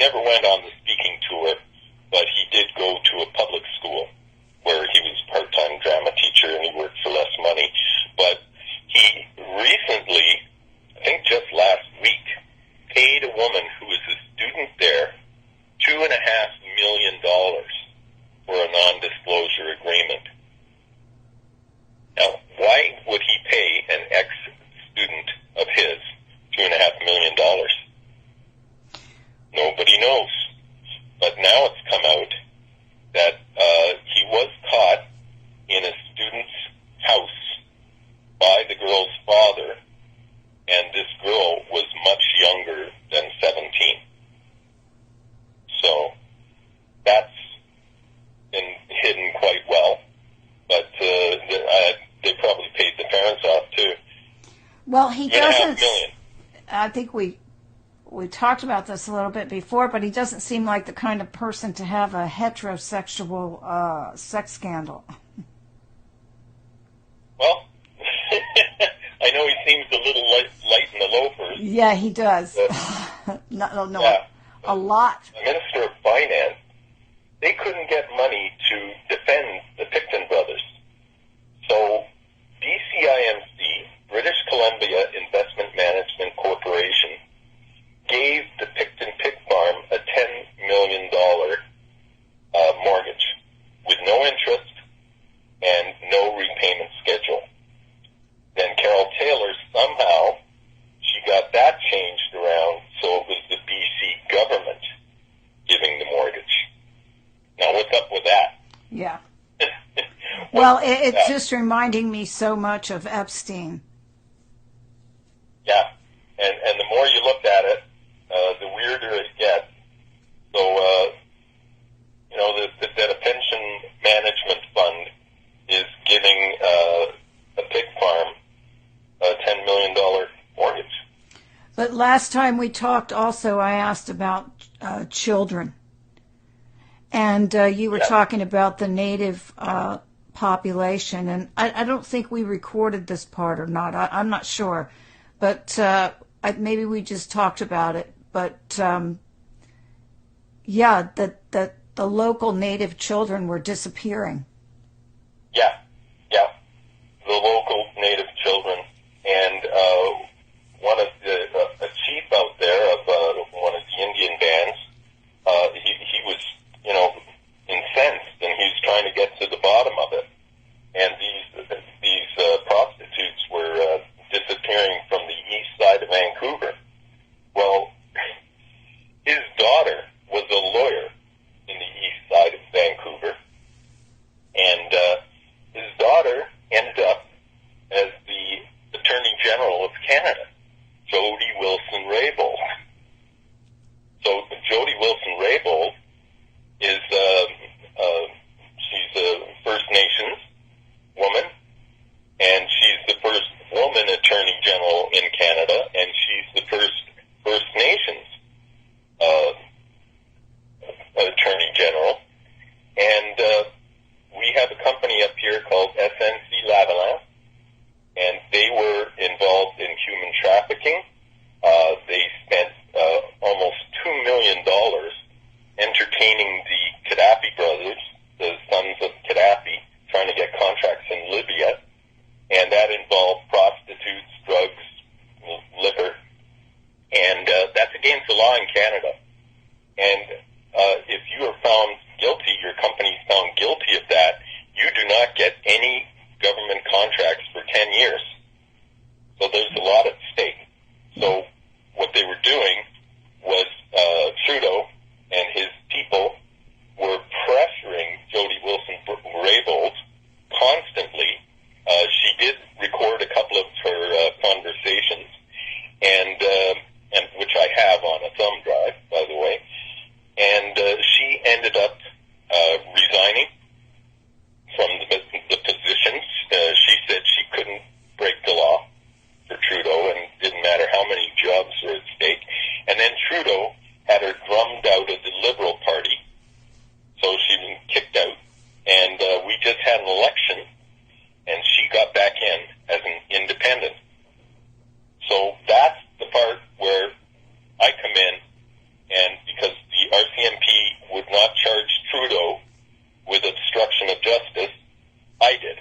never went on the speaking tour, but he did go to a public school where he was a part-time drama teacher and he worked for less money. But he recently, I think just last week, paid a woman who was a student there $2.5 million for a non-disclosure agreement. Now, why would he pay an ex-student of his $2.5 million? Nobody knows. But now it's come out that he was caught in a student's house by the girl's father, and this girl was much younger than 17. So that's been hidden quite well, but they probably paid the parents off too. Well, he doesn't. $2.5 million. I think we talked about this a little bit before, but he doesn't seem like the kind of person to have a heterosexual sex scandal. Well, I know he seems a little light in the loafers. Yeah, he does. No, yeah. A lot. The Minister of Finance, they couldn't get money to defend the Picton brothers. So BCIMC, British Columbia Investment Management Corporation, gave the Picton Pig Farm a $10 million mortgage with no interest and no repayment schedule. Then Carol Taylor, somehow, she got that changed around, so it was the BC government giving the mortgage. Now, what's up with that? Yeah. Well, it's just reminding me so much of Epstein. Yeah, and the more you look at it, the weirder it gets. So, that a pension management fund is giving a pig farm a $10 million mortgage. But last time we talked also, I asked about children. And you were talking about the native population. And I don't think we recorded this part or not. I'm not sure. But maybe we just talked about it. But, that the local native children were disappearing. Yeah. The local native children. And one of a chief out there of one of the Indian bands, he was, incensed, and he was trying to get to the bottom of it. And these prostitutes were disappearing from the east side of Vancouver. Well, his daughter was a lawyer in the east side of Vancouver, and his daughter ended up as the Attorney General of Canada, Jody Wilson-Raybould. So Jody Wilson-Raybould is she's a First Nations woman, and she's the first woman Attorney General in Canada, and she's the first First Nations Attorney General. And we have a company up here called SNC Lavalin, and they were involved in human trafficking. They spent almost $2 million entertaining the Gaddafi brothers, the sons of Gaddafi, trying to get contracts in Libya, and that involved prostitutes, drugs, liquor, and that's against the law in Canada. And if you are found guilty, your company's found guilty of that, you do not get any government contracts for 10 years. So there's a lot at stake. So what they were doing was Trudeau and his people were pressuring Jody Wilson-Raybould constantly. She did record a couple of her conversations, and which I have on a thumb drive, by the way. And she ended up resigning from the positions. She said she couldn't break the law for Trudeau, and it didn't matter how many jobs were at stake. And then Trudeau justice, I did.